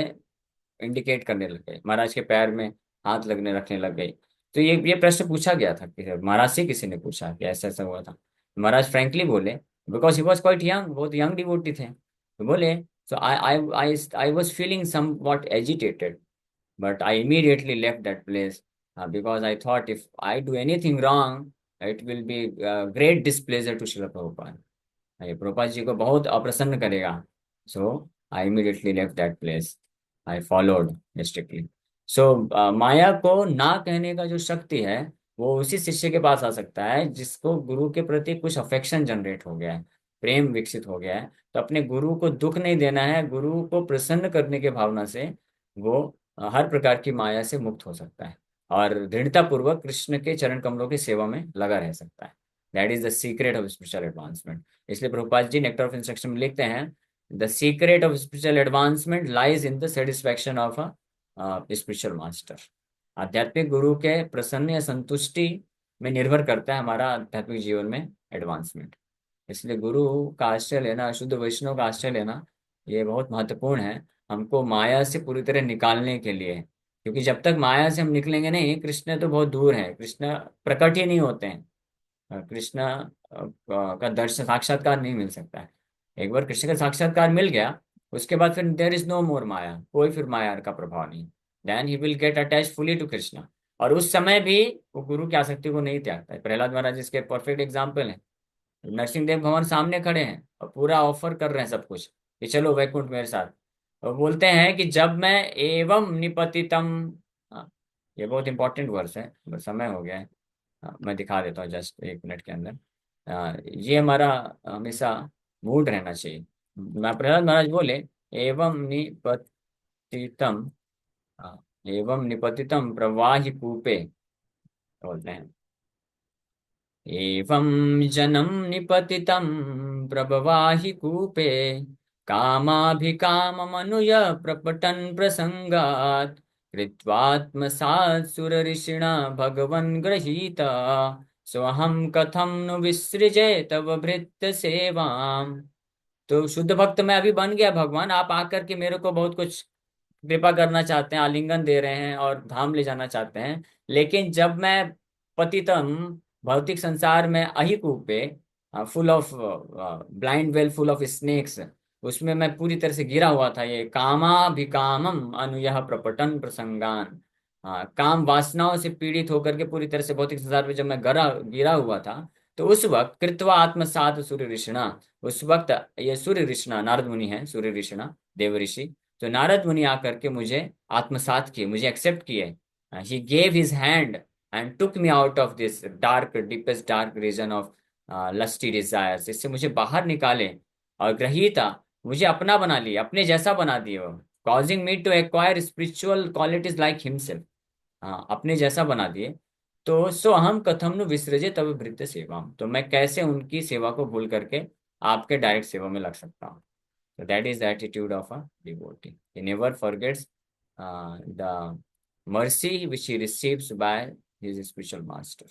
A: इंडिकेट करने लग गए, महाराज के पैर में हाथ लगने रखने लग गई। तो ये प्रश्न पूछा गया था कि महाराज से किसी ने पूछा कि ऐसा ऐसा हुआ था। महाराज फ्रैंकली बोले, because he was quite young, बहुत यंग डिवोटी थे, तो बोले, so I was feeling somewhat agitated, but I immediately left that place because I thought if I do anything wrong, it will be great displeasure to Srila Prabhupada. ये प्रभुपाद जी को बहुत अप्रसन्न करेगा। So I immediately left that place, I followed strictly. So माया को ना कहने का जो शक्ति है, वो उसी शिष्य के पास आ सकता है जिसको गुरु के प्रति कुछ अफेक्शन जनरेट हो गया है, प्रेम विकसित हो गया है। तो अपने गुरु को दुख नहीं देना है, गुरु को प्रसन्न करने की भावना से वो हर प्रकार की माया से मुक्त हो सकता है और दृढ़ता पूर्वक कृष्ण के चरण कमलों की सेवा में लगा रह सकता है। That is the secret of spiritual advancement. इसलिए Prabhupada ji nectar of instruction में लिखते हैं, the secret of spiritual advancement lies in the satisfaction of a spiritual master. आध्यात्मिक गुरु के प्रसन्न या संतुष्टि में निर्भर करता है हमारा आध्यात्मिक जीवन में एडवांसमेंट। इसलिए गुरु का आश्रय लेना, शुद्ध वैष्णव का आश्रय लेना, ये बहुत महत्वपूर्ण है हमको माया से पूरी तरह निकालने के लिए। क्योंकि जब तक माया से हम निकलेंगे नहीं, कृष्ण तो बहुत दूर है, कृष्ण प्रकट ही नहीं होते हैं। कृष्ण का दर्शन साक्षात्कार नहीं मिल सकता है। एक बार कृष्ण का साक्षात्कार मिल गया, उसके बाद फिर देर इज नो मोर माया, कोई फिर माया का प्रभाव नहीं। Then he will get attach fully to Krishna, और उस समय भी वो गुरु की आसक्ति को नहीं त्यागता है। प्रहलाद महाराज इसके परफेक्ट एग्जाम्पल हैं। नरसिंहदेव भगवान सामने खड़े हैं और पूरा ऑफर कर रहे हैं सब कुछ कि चलो वैकुंठ मेरे साथ, और बोलते हैं कि जब मैं एवं निपतितम, हाँ, ये बहुत इंपॉर्टेंट वर्स है, बस समय हो गया है। मैं दिखा देता हूँ जस्ट 1 मिनट के अंदर। ये हमारा हमेशा मूड रहना चाहिए। मैं प्रहलाद महाराज बोले, एवं निपतितम, एवं निपतितम प्रवाहि कूपे, बोलते हैं, एवं जनं निपतितं प्रभवाहि कूपे, कामाभिकाममनुय प्रपटन् प्रसंगात्, कृत्वात्मसात् सुरऋषिणा भगवन् गृहीता, स्वहं कथं नु विसृजे तव भृत्य सेवाम्। तो शुद्ध भक्त मैं अभी बन गया भगवान, आप आकर के मेरे को बहुत कुछ कृपा करना चाहते हैं, आलिंगन दे रहे हैं और धाम ले जाना चाहते हैं, लेकिन जब मैं पतितम, भौतिक संसार में अहिकूप पे, full of blind well full of snakes, उसमें मैं पूरी तरह से गिरा हुआ था, ये कामाभिकामम अनुयः प्रपटन प्रसंगान, काम वासनाओं से पीड़ित होकर के पूरी तरह से भौतिक संसार में जब मैं गिरा गिरा हुआ था, तो उस वक्त कृत्वा आत्मसात सूर्य ऋषिणा, उस वक्त ये सूर्य ऋषिणा नारद मुनि है, सूर्य ऋषिणा देव ऋषि, तो नारद मुनि आकर के मुझे आत्मसात किए, मुझे एक्सेप्ट किए। He gave his hand and took me out of this dark deepest dark region of lusty desires, इससे मुझे बाहर निकाले और ग्रहीता, मुझे अपना बना लिए, अपने जैसा बना दिए वो, causing me to acquire spiritual qualities like himself. हाँ, अपने जैसा बना दिए। तो सो हम कथम नु विसृजे तब भृत्य सेवा, तो मैं कैसे उनकी सेवा को भूल करके आपके डायरेक्ट सेवा में लग सकता हूँ। So that is the attitude of a devotee. He never forgets the mercy which he receives by his spiritual master.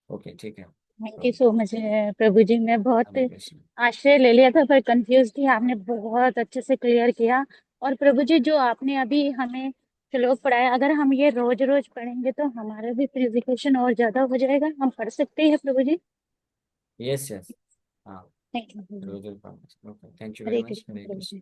A: Okay, ठीक है।
D: Thank you
A: So,
D: so much Prabhu ji. मैं बहुत
A: हरे कृष्ण।
D: आश्रय ले लिया था पर कंफ्यूज थी, आपने बहुत अच्छे से क्लियर किया। और प्रभु जी जो आपने अभी हमें श्लोक पढ़ाया, अगर हम ये रोज रोज पढ़ेंगे तो हमारा भी प्यूरिफिकेशन और ज्यादा हो जाएगा, हम पढ़ सकते हैं प्रभु जी?
A: Yes, yes. हाँ,
D: थैंक यू।
A: रोज रोज पढ़ना। Okay, thank you very
D: Hare
A: much.
D: Krishna
A: Hare
D: Prabhu
A: Krishna.
D: Ji.